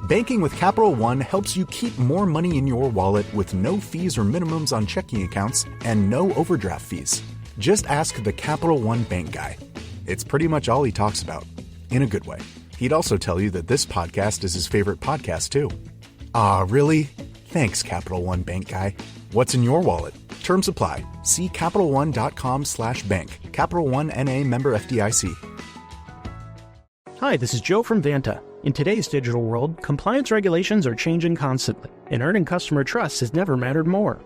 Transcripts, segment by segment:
Banking with Capital One helps you keep more money in your wallet with no fees or minimums on checking accounts and no overdraft fees. Just ask the Capital One bank guy. It's pretty much all he talks about, in a good way. He'd also tell you that this podcast is his favorite podcast, too. Aw, really? Thanks, Capital One bank guy. What's in your wallet? Terms apply. See CapitalOne.com/bank. Capital One N.A. member FDIC. Hi, this is Joe from Vanta. In today's digital world, compliance regulations are changing constantly, and earning customer trust has never mattered more.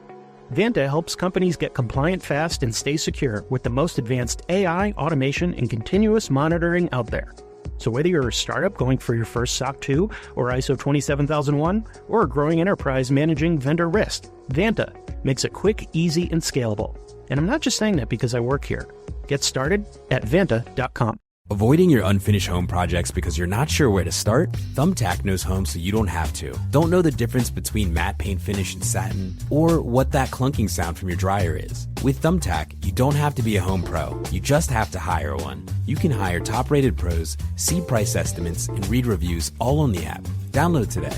Vanta helps companies get compliant fast and stay secure with the most advanced AI, automation, and continuous monitoring out there. So whether you're a startup going for your first SOC 2 or ISO 27001, or a growing enterprise managing vendor risk, Vanta makes it quick, easy, and scalable. And I'm not just saying that because I work here. Get started at Vanta.com. Avoiding your unfinished home projects because you're not sure where to start? Thumbtack knows home so you don't have to. Don't know the difference between matte paint finish and satin? Or what that clunking sound from your dryer is? With Thumbtack, you don't have to be a home pro. You just have to hire one. You can hire top-rated pros, see price estimates, and read reviews all on the app. Download today.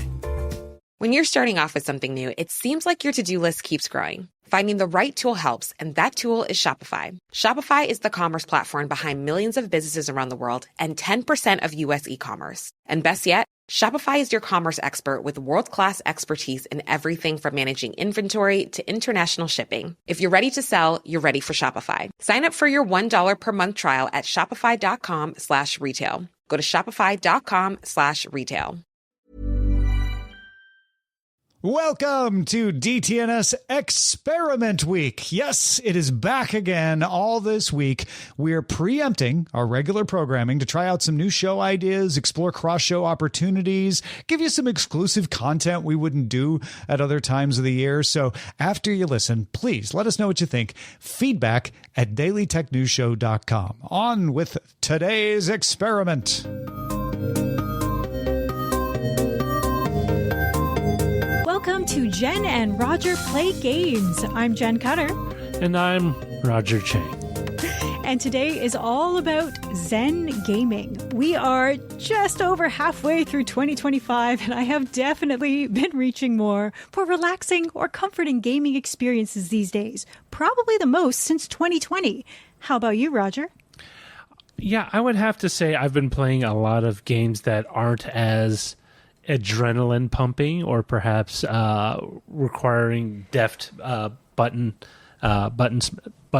When you're starting off with something new, it seems like your to-do list keeps growing. Finding the right tool helps, and that tool is Shopify. Shopify is the commerce platform behind millions of businesses around the world and 10% of U.S. e-commerce. And best yet, Shopify is your commerce expert with world-class expertise in everything from managing inventory to international shipping. If you're ready to sell, you're ready for Shopify. Sign up for your $1 per month trial at shopify.com/retail. Go to shopify.com/retail. Welcome to DTNS Experiment Week. Yes, it is back again all this week. We're preempting our regular programming to try out some new show ideas, explore cross-show opportunities, give you some exclusive content we wouldn't do at other times of the year. So after you listen, please let us know what you think. Feedback at dailytechnewsshow.com. On with today's experiment. Welcome to Jenn and Roger Play Games. I'm Jen Cutter. And I'm Roger Chang. And today is all about Zen gaming. We are just over halfway through 2025, and I have definitely been reaching more for relaxing or comforting gaming experiences these days. Probably the most since 2020. How about you, Roger? Yeah, I would have to say I've been playing a lot of games that aren't as adrenaline pumping or perhaps requiring deft button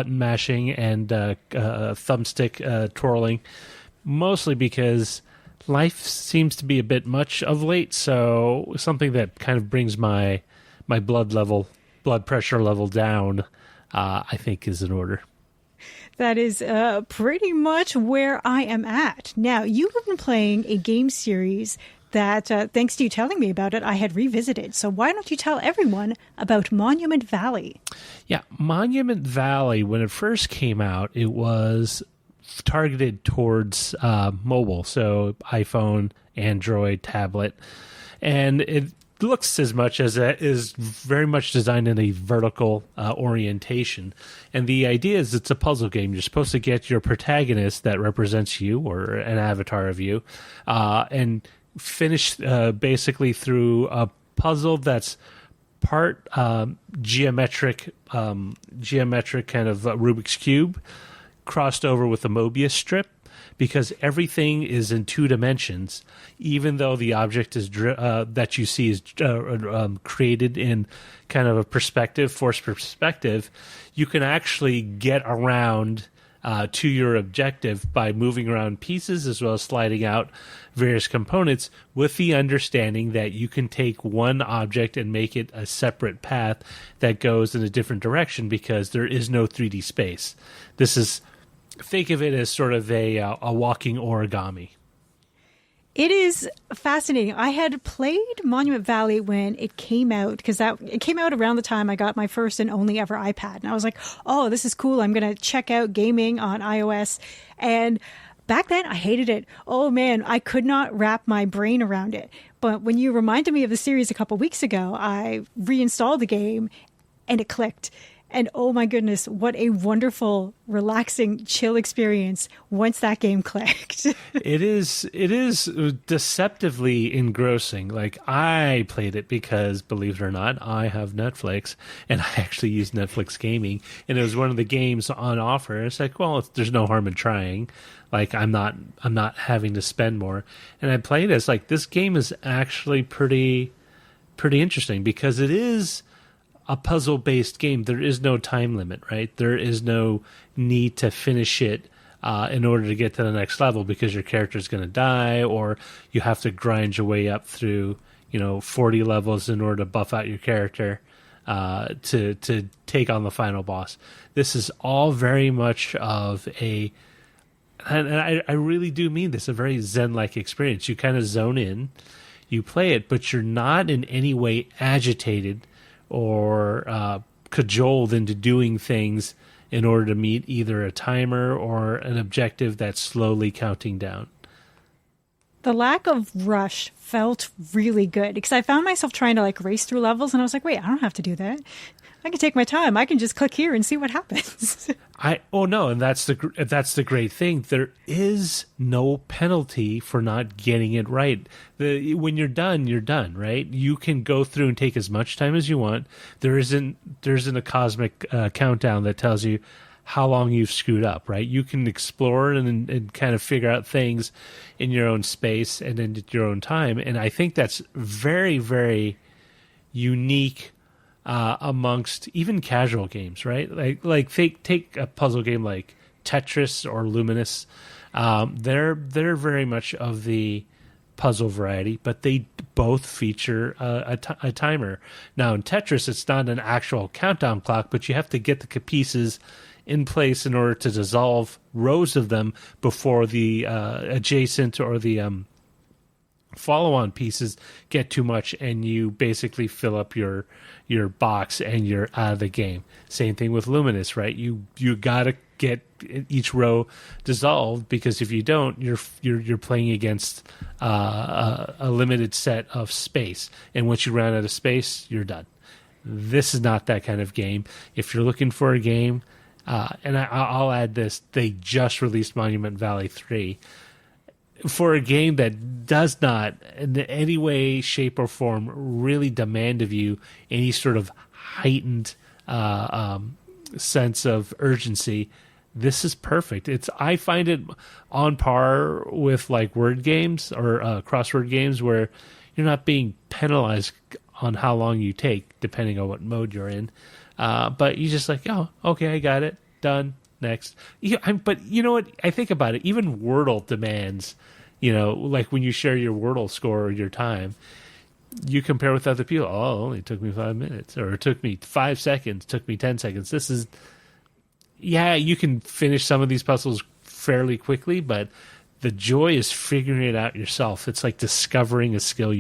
mashing and thumbstick twirling, mostly because life seems to be a bit much of late. So something that kind of brings my blood pressure level down, I think is in order. That is pretty much where I am at. Now, you have been playing a game series that, thanks to you telling me about it, I had revisited. So why don't you tell everyone about Monument Valley? Yeah, Monument Valley, when it first came out, it was targeted towards mobile, so iPhone, Android, tablet. And it looks as much as it is very much designed in a vertical orientation. And the idea is it's a puzzle game. You're supposed to get your protagonist that represents you or an avatar of you and finish basically through a puzzle that's part geometric kind of Rubik's Cube crossed over with a Mobius strip, because everything is in 2 dimensions, even though the object is that you see is created in kind of a forced perspective. You can actually get around to your objective by moving around pieces as well as sliding out various components, with the understanding that you can take one object and make it a separate path that goes in a different direction, because there is no 3D space. Think of it as sort of a walking origami. It is fascinating. I had played Monument Valley when it came out, because it came out around the time I got my first and only ever iPad. And I was like, oh, this is cool. I'm going to check out gaming on iOS. And back then, I hated it. Oh, man, I could not wrap my brain around it. But when you reminded me of the series a couple weeks ago, I reinstalled the game and it clicked. And oh my goodness, what a wonderful, relaxing, chill experience once that game clicked. It is deceptively engrossing. Like, I played it because, believe it or not, I have Netflix, and I actually use Netflix gaming, and it was one of the games on offer. It's like, well, there's no harm in trying. Like, I'm not having to spend more. And I played it. It's like, this game is actually pretty interesting because it is a puzzle-based game. There is no time limit, right? There is no need to finish it in order to get to the next level because your character is going to die, or you have to grind your way up through 40 levels in order to buff out your character to take on the final boss. This is all very much of and I really do mean this, a very Zen-like experience. You kind of zone in, you play it, but you're not in any way agitated or cajoled into doing things in order to meet either a timer or an objective that's slowly counting down. The lack of rush felt really good because I found myself trying to race through levels, and I was like, wait, I don't have to do that. I can take my time. I can just click here and see what happens. And that's the great thing. There is no penalty for not getting it right. When you're done, right? You can go through and take as much time as you want. There isn't a cosmic countdown that tells you how long you've screwed up, right? You can explore and kind of figure out things in your own space and in your own time. And I think that's very, very unique amongst even casual games, right? Like take a puzzle game like Tetris or Luminous. They're very much of the puzzle variety, but they both feature a timer. Now in Tetris, it's not an actual countdown clock, but you have to get the pieces in place in order to dissolve rows of them before the adjacent or the follow-on pieces get too much, and you basically fill up your box and you're out of the game. Same thing with Luminous, right? You gotta get each row dissolved, because if you don't, you're playing against a limited set of space, and once you run out of space, you're done. This is not that kind of game. If you're looking for a game, and I'll add this, they just released Monument Valley 3. For a game that does not, in any way, shape, or form, really demand of you any sort of heightened sense of urgency, this is perfect. I find it on par with word games or crossword games, where you're not being penalized on how long you take, depending on what mode you're in. But you just oh, okay, I got it, done, next. But you know what? I think about it. Even Wordle demands, when you share your Wordle score or your time, you compare with other people. Oh, it only took me 5 minutes, or it took me 5 seconds, took me 10 seconds. This is, you can finish some of these puzzles fairly quickly, but the joy is figuring it out yourself. It's like discovering a skill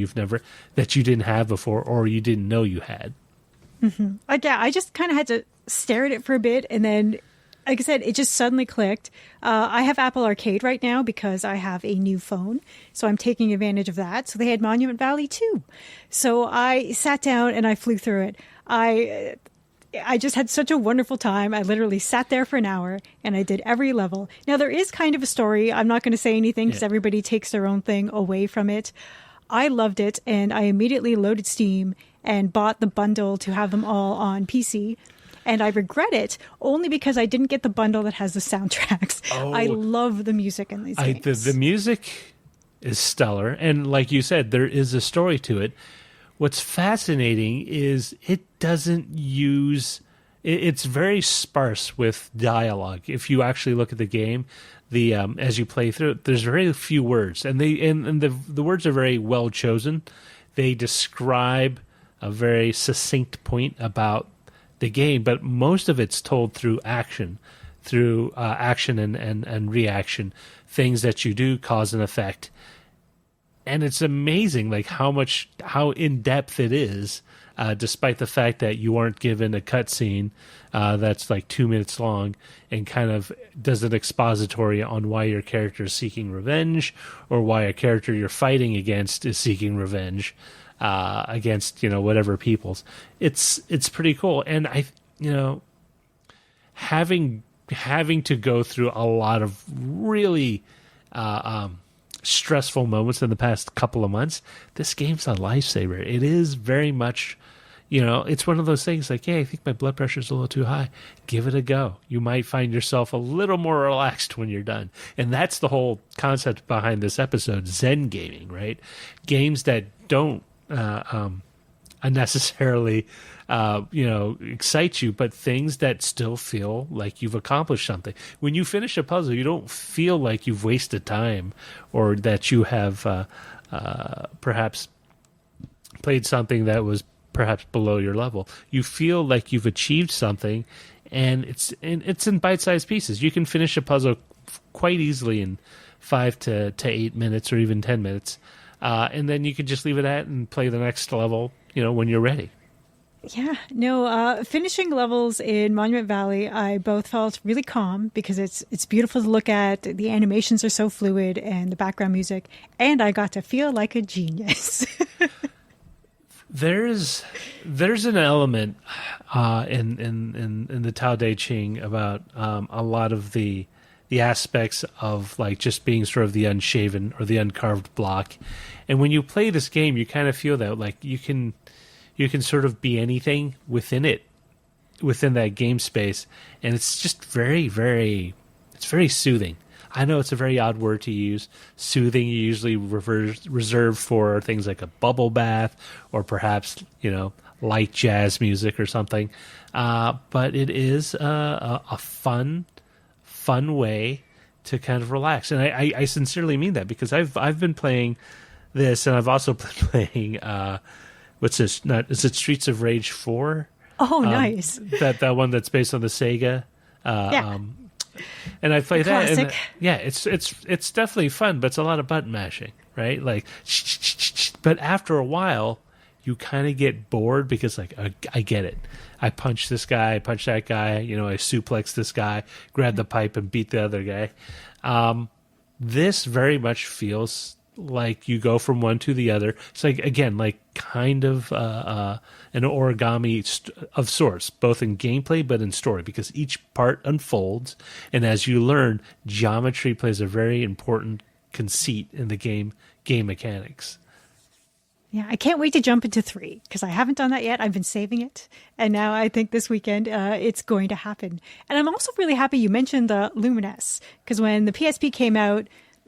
that you didn't have before, or you didn't know you had. Mm-hmm. I just kind of had to stare at it for a bit, and then, like I said, it just suddenly clicked. I have Apple Arcade right now because I have a new phone, so I'm taking advantage of that. So they had Monument Valley too. So I sat down and I flew through it. I just had such a wonderful time. I literally sat there for an hour and I did every level. Now, there is kind of a story. I'm not going to say anything because everybody takes their own thing away from it. I loved it, and I immediately loaded Steam and bought the bundle to have them all on PC. And I regret it only because I didn't get the bundle that has the soundtracks. Oh, I love the music in these games. The music is stellar. And like you said, there is a story to it. What's fascinating is it doesn't use... It's very sparse with dialogue. If you actually look at the game, as you play through it, there's very few words. And the words are very well chosen. They describe a very succinct point about the game, but most of it's told through action and reaction. Things that you do cause an effect. And it's amazing how in-depth it is, despite the fact that you aren't given a cutscene that's 2 minutes long and kind of does an expository on why your character is seeking revenge, or why a character you're fighting against is seeking revenge against whatever peoples. It's pretty cool. And having to go through a lot of really stressful moments in the past couple of months, this game's a lifesaver. It is very much, it's one of those things like, hey, I think my blood pressure's a little too high. Give it a go. You might find yourself a little more relaxed when you're done. And that's the whole concept behind this episode, Zen gaming, right? Games that don't unnecessarily excite you, but things that still feel like you've accomplished something. When you finish a puzzle, you don't feel like you've wasted time or that you have perhaps played something that was perhaps below your level. You feel like you've achieved something, and it's in bite-sized pieces. You can finish a puzzle quite easily in 5 to 8 minutes or even 10 minutes, and then you can just leave it at and play the next level, when you're ready. Yeah, no, finishing levels in Monument Valley, I both felt really calm because it's beautiful to look at. The animations are so fluid and the background music, and I got to feel like a genius. There's an element in the Tao Te Ching about a lot of the aspects of like just being sort of the unshaven or the uncarved block, and when you play this game, you kind of feel that like you can sort of be anything within that game space, and it's just very, very, it's very soothing. I know it's a very odd word to use. Soothing, you usually reserve for things like a bubble bath or perhaps, light jazz music or something. But it is a fun way to kind of relax. And I sincerely mean that because I've been playing this, and I've also been playing, what's this? Is it Streets of Rage 4? Oh, nice. That one that's based on the Sega. Yeah. And I play that, and classic. it's definitely fun, but it's a lot of button mashing, right? Like, but after a while, you kind of get bored because, like, I get it. I punch this guy, I punch that guy, I suplex this guy, grab the pipe, and beat the other guy. This very much feels like you go from one to the other. It's like, again, like kind of an origami of sorts, both in gameplay but in story, because each part unfolds, and as you learn, geometry plays a very important conceit in the game mechanics. Yeah, I can't wait to jump into 3 because I haven't done that yet. I've been saving it, and now I think this weekend it's going to happen. And I'm also really happy you mentioned the Lumines, because when the PSP came out,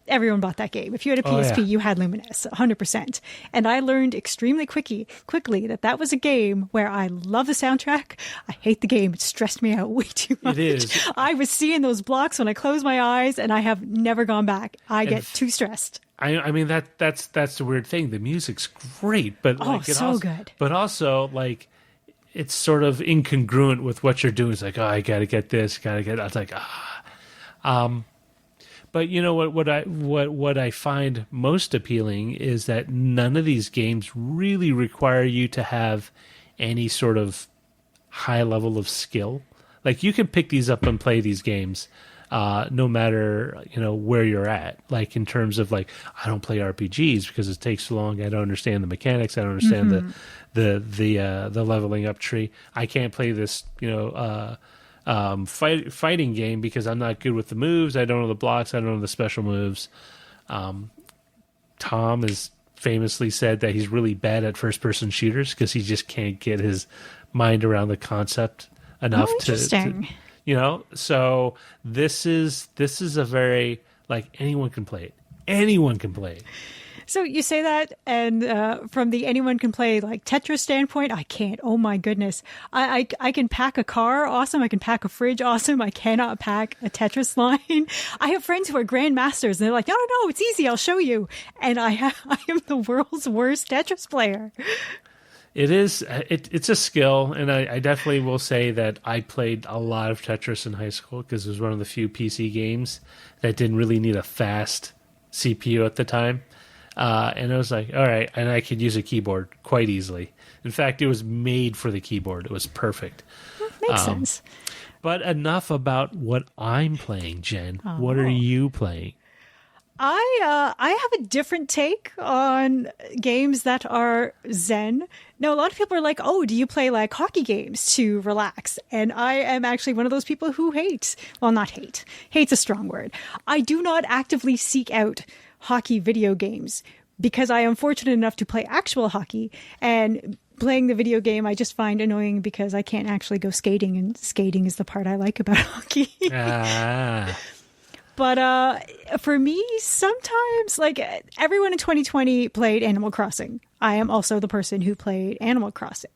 everyone bought that game. If you had a PSP, you had Lumines, 100%. And I learned extremely quickly that was a game where I love the soundtrack. I hate the game. It stressed me out way too much. It is. I was seeing those blocks when I close my eyes, and I have never gone back. I get too stressed. I mean that's the weird thing. The music's great, but like good. But also like it's sort of incongruent with what you're doing. It's like, oh, I gotta get this, I was like, But you know what I find most appealing is that none of these games really require you to have any sort of high level of skill. Like you can pick these up and play these games no matter where you're at. Like in terms of like, I don't play RPGs because it takes so long. I don't understand the mechanics. I don't understand the leveling up tree. I can't play this fighting game because I'm not good with the moves. I don't know the blocks. I don't know the special moves. Tom has famously said that he's really bad at first-person shooters because he just can't get his mind around the concept enough to so this is a very like anyone can play it. So you say that, and from the anyone can play like Tetris standpoint, I can't. Oh my goodness, I can pack a car, awesome. I can pack a fridge, awesome. I cannot pack a Tetris line. I have friends who are grandmasters, and they're like, no, it's easy. I'll show you. And I am the world's worst Tetris player. It is. It's a skill, and I definitely will say that I played a lot of Tetris in high school because it was one of the few PC games that didn't really need a fast CPU at the time. And I was like, all right, and I could use a keyboard quite easily. In fact, it was made for the keyboard. It was perfect. Makes sense. But enough about what I'm playing, Jen. What are you playing? I have a different take on games that are zen. Now, a lot of people are like, oh, do you play like hockey games to relax? And I am actually one of those people who hates a strong word. I do not actively seek out hockey video games because I am fortunate enough to play actual hockey, and playing the video game I just find annoying because I can't actually go skating, and skating is the part I like about hockey. But for me, sometimes, like, everyone in 2020 played Animal Crossing. I am also the person who played Animal Crossing.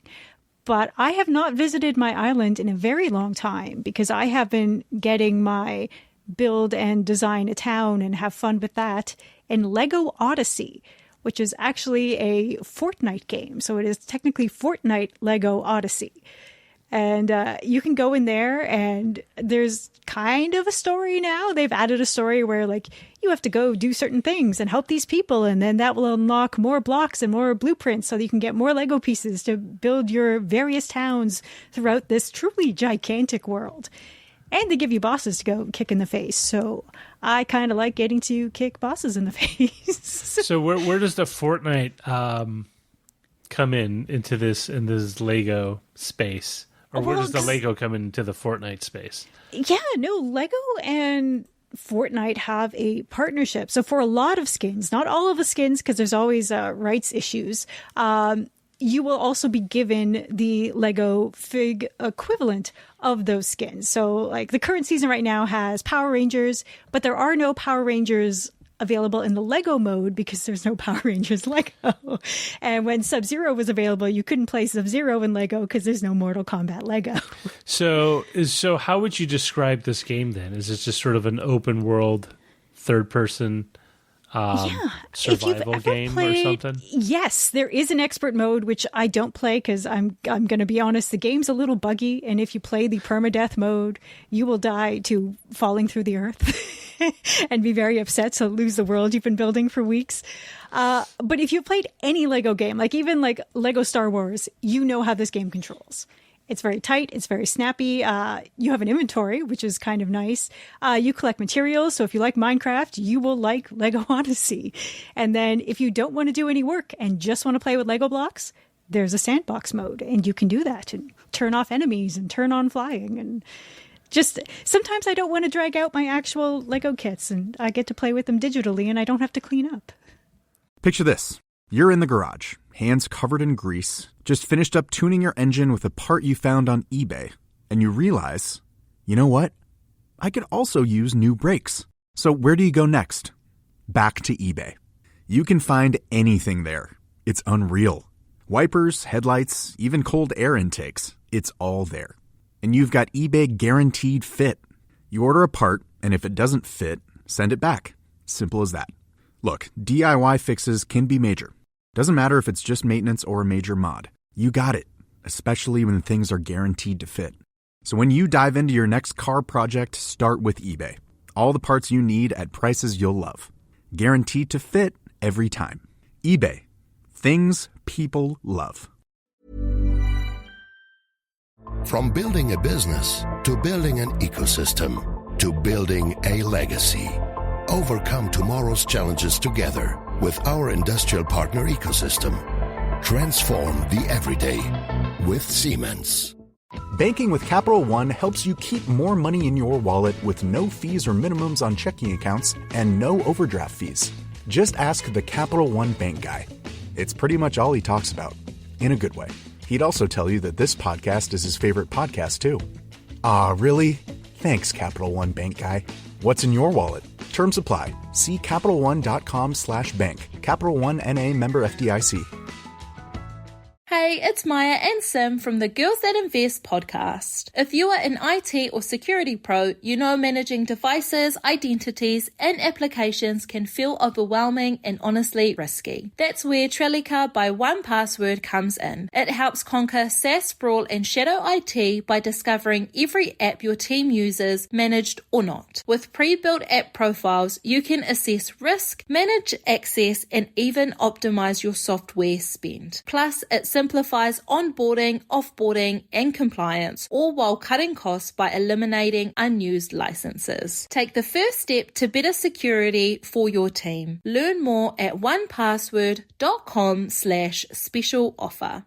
But I have not visited my island in a very long time because I have been getting my build and design a town and have fun with that in Lego Odyssey, which is actually a Fortnite game. So it is technically Fortnite Lego Odyssey. And you can go in there, and there's kind of a story now. They've added a story where, like, you have to go do certain things and help these people, and then that will unlock more blocks and more blueprints so that you can get more Lego pieces to build your various towns throughout this truly gigantic world. And they give you bosses to go kick in the face. So I kind of like getting to kick bosses in the face. So where does the Fortnite come into this Lego space? Or where does the Lego come into the Fortnite space? Yeah, no, Lego and Fortnite have a partnership. So for a lot of skins, not all of the skins, because there's always rights issues, you will also be given the Lego Fig equivalent of those skins. So like the current season right now has Power Rangers, but there are no Power Rangers available in the Lego mode because there's no Power Rangers Lego. And when Sub-Zero was available, you couldn't play Sub-Zero in Lego because there's no Mortal Kombat Lego. So how would you describe this game then? Is it just sort of an open world, third person survival game or something? Yes, there is an expert mode, which I don't play because I'm going to be honest, the game's a little buggy. And if you play the permadeath mode, you will die to falling through the earth. And be very upset, so lose the world you've been building for weeks. But if you've played any Lego game, like even like Lego Star Wars, you know how this game controls. It's very tight. It's very snappy. You have an inventory, which is kind of nice. You collect materials. So if you like Minecraft, you will like Lego Odyssey. And then if you don't want to do any work and just want to play with Lego blocks, there's a sandbox mode. And you can do that and turn off enemies and turn on flying. And just sometimes I don't want to drag out my actual Lego kits, and I get to play with them digitally and I don't have to clean up. Picture this. You're in the garage, hands covered in grease, just finished up tuning your engine with a part you found on eBay, and you realize, you know what? I could also use new brakes. So where do you go next? Back to eBay. You can find anything there. It's unreal. Wipers, headlights, even cold air intakes. It's all there. And you've got eBay Guaranteed Fit. You order a part, and if it doesn't fit, send it back. Simple as that. Look, DIY fixes can be major. Doesn't matter if it's just maintenance or a major mod. You got it, especially when things are guaranteed to fit. So when you dive into your next car project, start with eBay. All the parts you need at prices you'll love. Guaranteed to fit every time. eBay. Things people love. From building a business to building an ecosystem to building a legacy. Overcome tomorrow's challenges together with our industrial partner ecosystem. Transform the everyday with Siemens. Banking with Capital One helps you keep more money in your wallet with no fees or minimums on checking accounts and no overdraft fees. Just ask the Capital One bank guy. It's pretty much all he talks about, in a good way. He'd also tell you that this podcast is his favorite podcast, too. Ah, really? Thanks, Capital One bank guy. What's in your wallet? Terms apply. See CapitalOne.com/bank. Capital One NA, member FDIC. Hey, it's Maya and Sim from the Girls That Invest podcast. If you are an IT or security pro, you know managing devices, identities, and applications can feel overwhelming and honestly risky. That's where Trellica by 1Password comes in. It helps conquer SaaS sprawl and shadow IT by discovering every app your team uses, managed or not. With pre-built app profiles, you can assess risk, manage access, and even optimize your software spend. Plus, it's simplifies onboarding, offboarding, and compliance, all while cutting costs by eliminating unused licenses. Take the first step to better security for your team. Learn more at onepassword.com/special offer.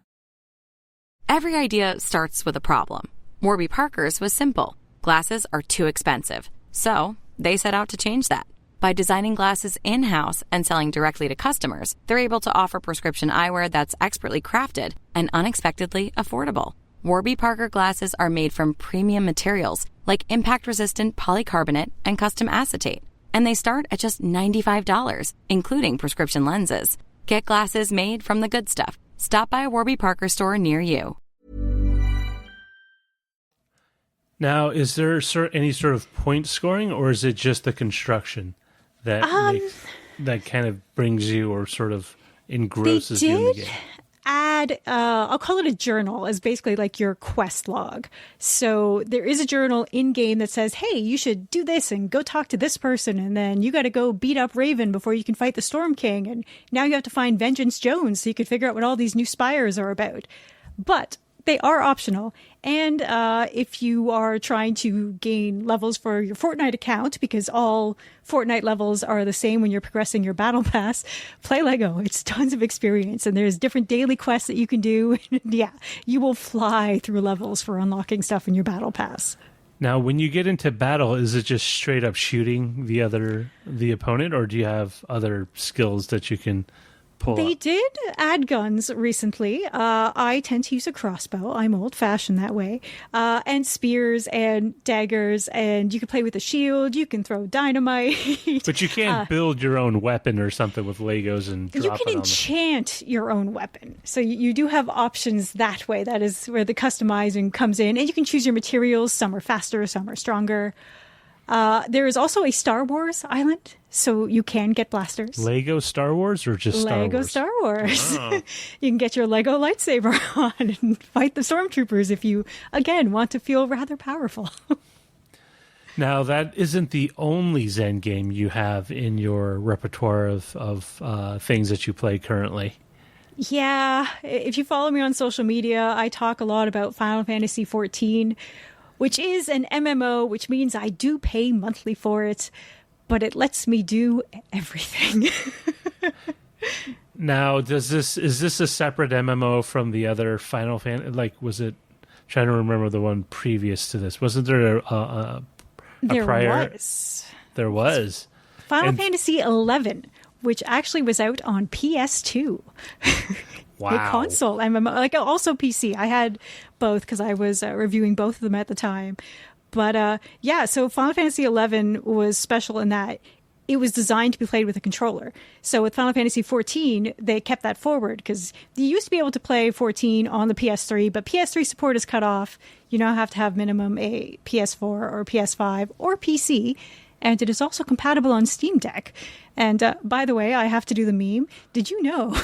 Every idea starts with a problem. Warby Parker's was simple. Glasses are too expensive. So they set out to change that. By designing glasses in-house and selling directly to customers, they're able to offer prescription eyewear that's expertly crafted and unexpectedly affordable. Warby Parker glasses are made from premium materials like impact-resistant polycarbonate and custom acetate. And they start at just $95, including prescription lenses. Get glasses made from the good stuff. Stop by a Warby Parker store near you. Now, is there any sort of point scoring, or is it just the construction that that kind of brings you or sort of engrosses you in the game? Add, I'll call it a journal, as basically like your quest log. So there is a journal in game that says, hey, you should do this and go talk to this person. And then you got to go beat up Raven before you can fight the Storm King. And now you have to find Vengeance Jones so you can figure out what all these new spires are about. But they are optional. And if you are trying to gain levels for your Fortnite account, because all Fortnite levels are the same when you're progressing your battle pass, play Lego. It's tons of experience. And there's different daily quests that you can do. Yeah, you will fly through levels for unlocking stuff in your battle pass. Now, when you get into battle, is it just straight up shooting the opponent, or do you have other skills that you can pull They up? did add guns recently. I tend to use a crossbow. I'm old-fashioned that way. And spears and daggers, and you can play with a shield. You can throw dynamite. But you can't build your own weapon or something with Legos and drop You it can on enchant your own weapon. So you do have options that way. That is where the customizing comes in. And you can choose your materials. Some are faster, some are stronger. There is also a Star Wars island, so you can get blasters. Lego Star Wars or just Star Lego Wars? Star Wars. Oh. You can get your Lego lightsaber on and fight the stormtroopers if you, again, want to feel rather powerful. Now, that isn't the only Zen game you have in your repertoire of things that you play currently. Yeah, if you follow me on social media, I talk a lot about Final Fantasy XIV, which is an MMO, which means I do pay monthly for it, but it lets me do everything. Now, is this a separate MMO from the other Final Fantasy? Like, was it? Trying to remember the one previous to this. Wasn't there a prior? There was Final Fantasy XI, which actually was out on PS2. Wow. A console MMO, like also PC. I had both because I was reviewing both of them at the time. But yeah, so Final Fantasy XI was special in that it was designed to be played with a controller. So with Final Fantasy XIV, they kept that forward because you used to be able to play 14 on the PS3, but PS3 support is cut off. You now have to have minimum a PS4 or PS5 or PC. And it is also compatible on Steam Deck. And by the way, I have to do the meme. Did you know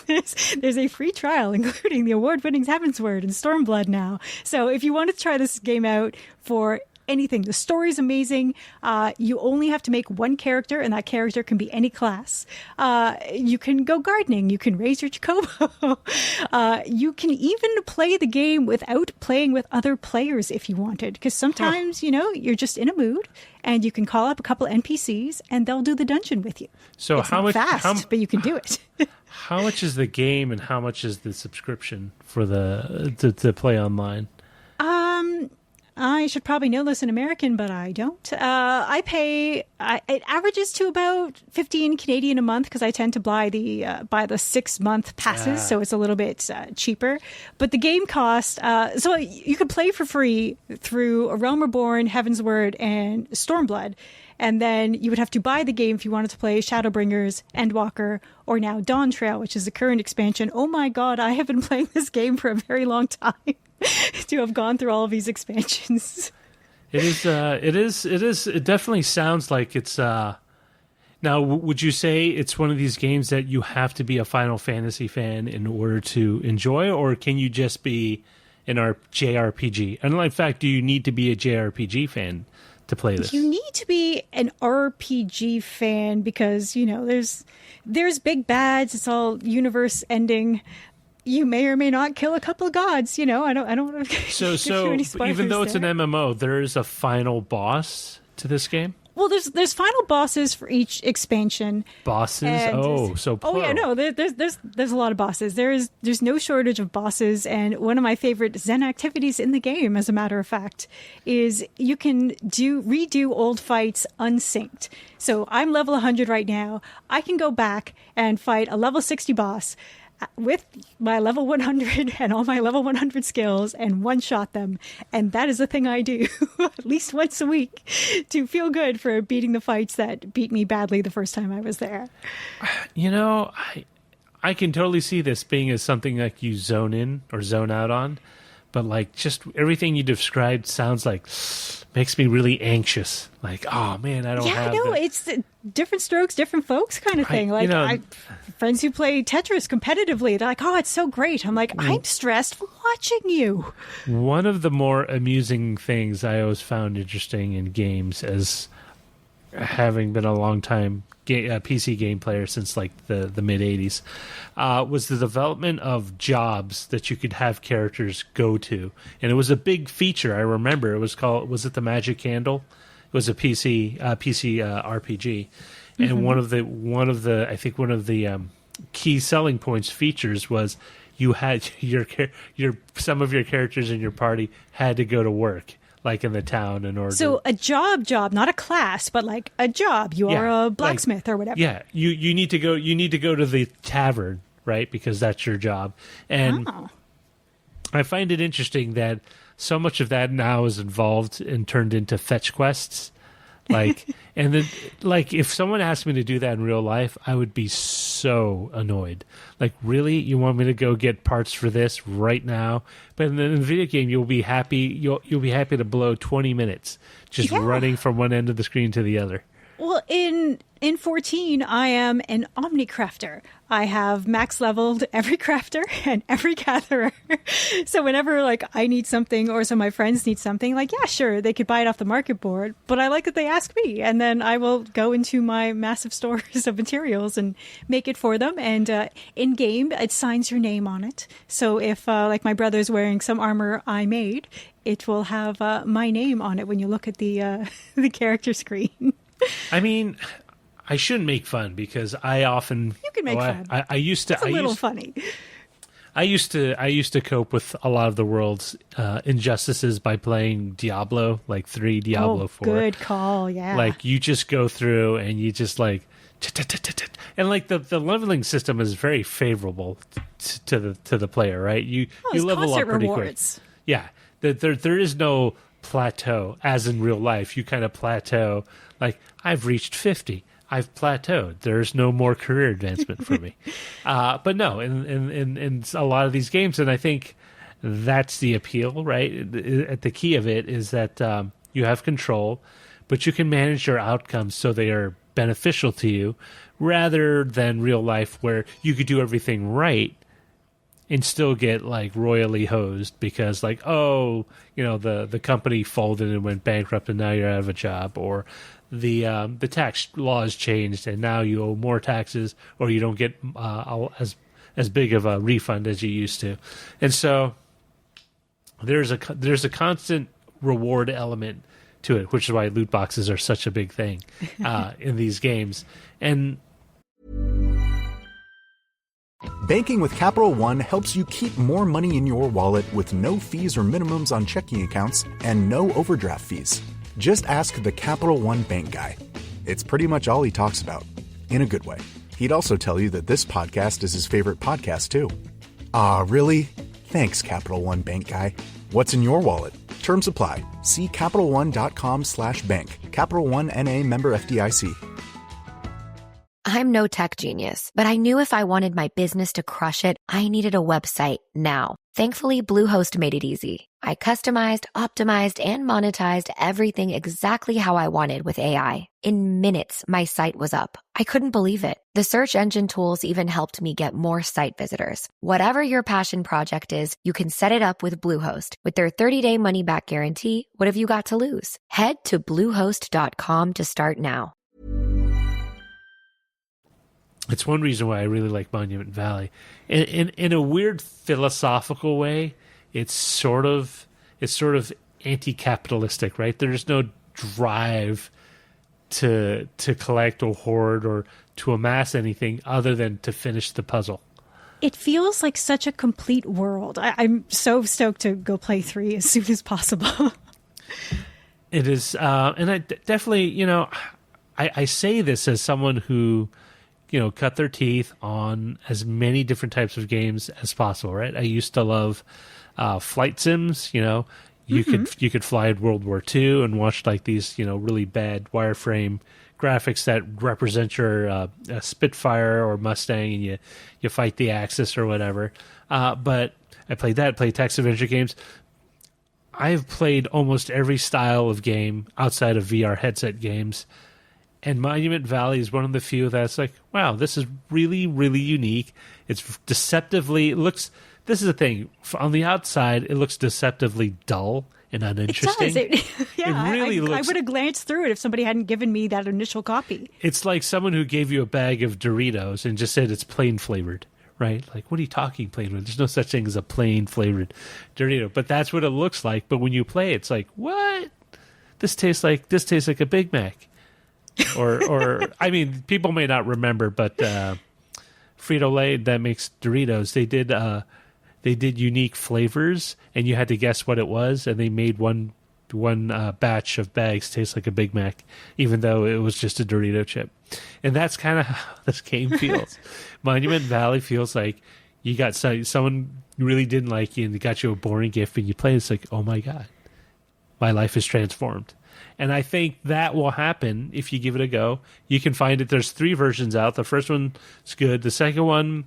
there's a free trial, including the award-winning Heavensward and Stormblood now. So if you want to try this game out for anything, the story's amazing. You only have to make one character, and that character can be any class. You can go gardening. You can raise your Chocobo. You can even play the game without playing with other players if you wanted. Because sometimes, you're just in a mood, and you can call up a couple NPCs, and they'll do the dungeon with you. So it's how not much? fast, but you can do it. How much is the game, and how much is the subscription for to play online? I should probably know this in American, but I don't. I pay. It averages to about 15 Canadian a month because I tend to buy the 6-month passes, so it's a little bit cheaper. But the game cost. So you could play for free through A Realm Reborn, Heavensward, and Stormblood. And then you would have to buy the game if you wanted to play Shadowbringers, Endwalker, or now Dawn Trail, which is the current expansion. Oh my god, I have been playing this game for a very long time to have gone through all of these expansions. It definitely sounds like it's now, would you say it's one of these games that you have to be a Final Fantasy fan in order to enjoy, or can you just be an JRPG? And in fact, do you need to be a JRPG fan to play this? You need to be an RPG fan because, there's big bads, it's all universe ending. you may or may not kill a couple of gods. I don't want to give you any spoilers even though it's there. an MMO, there is a final boss to this game. Well, there's final bosses for each expansion. Bosses? So plural. Oh yeah, no, there's a lot of bosses. There's no shortage of bosses, and one of my favorite Zen activities in the game, as a matter of fact, is you can redo old fights unsynced. So I'm level 100 right now. I can go back and fight a level 60 boss with my level 100 and all my level 100 skills and one-shot them. And that is a thing I do at least once a week to feel good for beating the fights that beat me badly the first time I was there. I can totally see this being as something like you zone in or zone out on. But like just everything you described sounds like makes me really anxious. Like, oh man, I don't have. Yeah, I know. It's different strokes, different folks kind of thing. Friends who play Tetris competitively, they're like, oh, it's so great. I'm like, I'm stressed watching you. One of the more amusing things I always found interesting in games, as having been a long time PC game player since like the mid 80s, was the development of jobs that you could have characters go to, and it was a big feature. I remember was it the Magic Candle? It was a PC RPG, and one of the key selling points features was you had some of your characters in your party had to go to work, like in the town, in order. So a job, not a class, but like a job. You are a blacksmith or whatever. Yeah, you need to go. You need to go to the tavern, right? Because that's your job. And I find it interesting that so much of that now is involved and turned into fetch quests. Like, and then, like, if someone asked me to do that in real life, I would be so annoyed. Like, really, you want me to go get parts for this right now? But in the video game, you'll be happy. You'll be happy to blow 20 minutes just running from one end of the screen to the other. Well, in 14, I am an omnicrafter. I have max leveled every crafter and every gatherer. So whenever like I need something or some of my friends need something, like, yeah, sure, they could buy it off the market board, but I like that they ask me, and then I will go into my massive stores of materials and make it for them. And in game, it signs your name on it. So if like my brother's wearing some armor I made, it will have my name on it when you look at the character screen. I mean, I shouldn't make fun because I often you can make fun. I used to. It's a little funny. I used to cope with a lot of the world's injustices by playing Diablo, like 3, Diablo 4. Good call, yeah. Like you just go through and you just like, and like the leveling system is very favorable to the player, right? You level up pretty quick. Yeah, there is no plateau as in real life. You kind of plateau. Like, I've reached 50. I've plateaued. There's no more career advancement for me. But no, in a lot of these games, and I think that's the appeal, right? The key of it is that you have control, but you can manage your outcomes so they are beneficial to you, rather than real life where you could do everything right and still get like royally hosed because like, oh, the company folded and went bankrupt and now you're out of a job, or the tax laws changed and now you owe more taxes, or you don't get as big of a refund as you used to. And so there's a constant reward element to it, which is why loot boxes are such a big thing in these games. And Banking with Capital One helps you keep more money in your wallet with no fees or minimums on checking accounts and no overdraft fees. Just ask the Capital One bank guy. It's pretty much all he talks about, in a good way. He'd also tell you that this podcast is his favorite podcast, too. Ah, really? Thanks, Capital One bank guy. What's in your wallet? Terms apply. See CapitalOne.com/bank. Capital One N.A. member FDIC. I'm no tech genius, but I knew if I wanted my business to crush it, I needed a website now. Thankfully, Bluehost made it easy. I customized, optimized, and monetized everything exactly how I wanted with AI. In minutes, my site was up. I couldn't believe it. The search engine tools even helped me get more site visitors. Whatever your passion project is, you can set it up with Bluehost. With their 30-day money-back guarantee, what have you got to lose? Head to Bluehost.com to start now. It's one reason why I really like Monument Valley. In a weird philosophical way, it's sort of anti-capitalistic, right? There's no drive to collect or hoard or to amass anything other than to finish the puzzle. It feels like such a complete world. I'm so stoked to go play 3 as soon as possible. It is, and I definitely, I say this as someone who, cut their teeth on as many different types of games as possible, right? I used to love flight sims, You could fly in World War II and watch like these, really bad wireframe graphics that represent your Spitfire or Mustang, and you fight the Axis or whatever. But I played text adventure games. I've played almost every style of game outside of VR headset games, and Monument Valley is one of the few that's like, wow, this is really, really unique. It's deceptively looks. This is the thing. On the outside, it looks deceptively dull and uninteresting. It does. Yeah, it really looks. I would have glanced through it if somebody hadn't given me that initial copy. It's like someone who gave you a bag of Doritos and just said it's plain flavored, right? Like, what are you talking plain flavored? There's no such thing as a plain flavored Dorito. But that's what it looks like. But when you play, it's like, what? This tastes like a Big Mac. Or I mean, people may not remember, but Frito-Lay that makes Doritos, they did unique flavors, and you had to guess what it was, and they made one batch of bags taste like a Big Mac, even though it was just a Dorito chip. And that's kind of how this game feels. Monument Valley feels like you got someone really didn't like you, and they got you a boring gift, and you play. It's like, oh my god, my life is transformed. And I think that will happen if you give it a go. You can find it. There's 3 versions out. The first one's good. The second one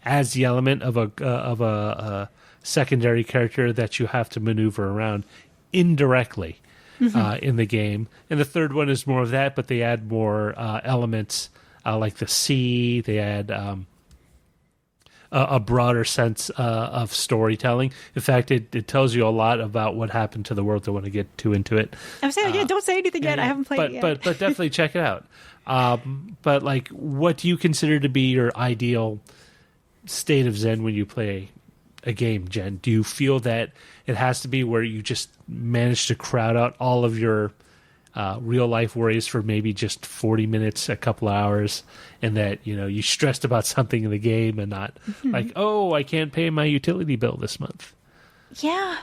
adds the element of a secondary character that you have to maneuver around indirectly in the game. And the third one is more of that, but they add more elements like the sea. They add a broader sense of storytelling. In fact, it tells you a lot about what happened to the world. I want to get too into it. I'm saying, don't say anything yet. I haven't played it yet. But definitely check it out. But like, what do you consider to be your ideal state of zen when you play a game, Jen? Do you feel that it has to be where you just manage to crowd out all of your real life worries for maybe just 40 minutes, a couple hours, and that you stressed about something in the game and not like, oh, I can't pay my utility bill this month? Yeah,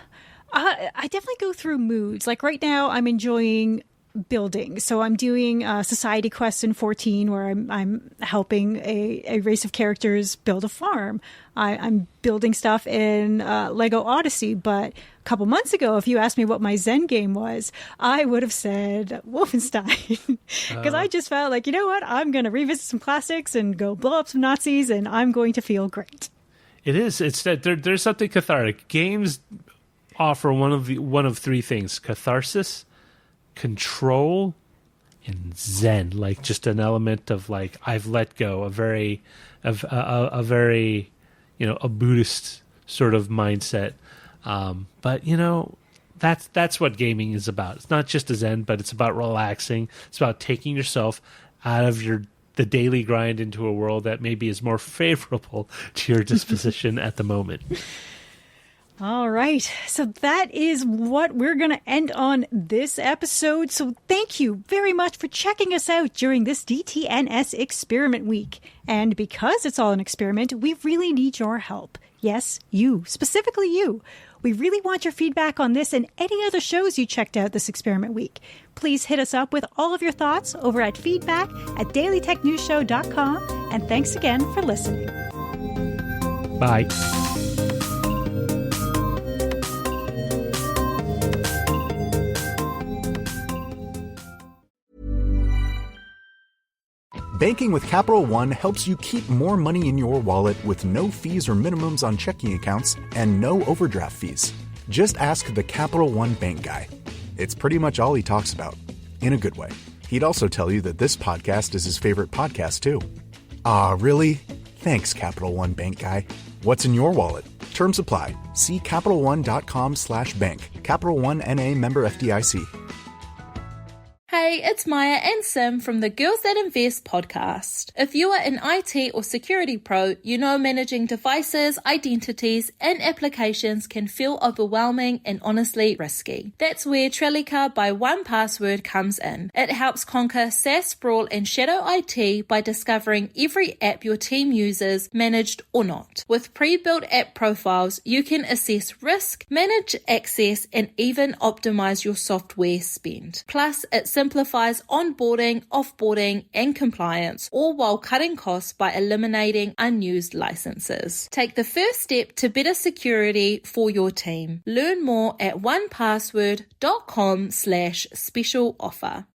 I definitely go through moods. Like right now, I'm enjoying building. So I'm doing Society Quest in 14, where I'm helping a race of characters build a farm. I'm building stuff in Lego Odyssey, but a couple months ago, if you asked me what my Zen game was, I would have said Wolfenstein. Because I just felt like, you know what, I'm going to revisit some classics and go blow up some Nazis, and I'm going to feel great. It is. It's that there's something cathartic. Games offer one of 3 things: catharsis, control, and zen. Like just an element of like, I've let go, a very a Buddhist sort of mindset. But that's what gaming is about. It's not just a zen, but it's about relaxing. It's about taking yourself out of the daily grind into a world that maybe is more favorable to your disposition at the moment. All right. So that is what we're going to end on this episode. So thank you very much for checking us out during this DTNS Experiment Week. And because it's all an experiment, we really need your help. Yes, you, specifically you. We really want your feedback on this and any other shows you checked out this experiment week. Please hit us up with all of your thoughts over at feedback@dailytechnewsshow.com. And thanks again for listening. Bye. Banking with Capital One helps you keep more money in your wallet with no fees or minimums on checking accounts and no overdraft fees. Just ask the Capital One bank guy. It's pretty much all he talks about, in a good way. He'd also tell you that this podcast is his favorite podcast, too. Ah, really? Thanks, Capital One bank guy. What's in your wallet? Terms apply. See CapitalOne.com/bank. Capital One N.A. member FDIC. Hey, Hey, it's Maya and Sim from the Girls That Invest podcast. If you are an IT or security pro, you know managing devices, identities, and applications can feel overwhelming and honestly risky. That's where Trellica by 1Password comes in. It helps conquer SaaS sprawl and shadow IT by discovering every app your team uses, managed or not. With pre-built app profiles, you can assess risk, manage access, and even optimize your software spend. Plus, it simplifies onboarding, offboarding, and compliance, all while cutting costs by eliminating unused licenses. Take the first step to better security for your team. Learn more at onepassword.com/special offer.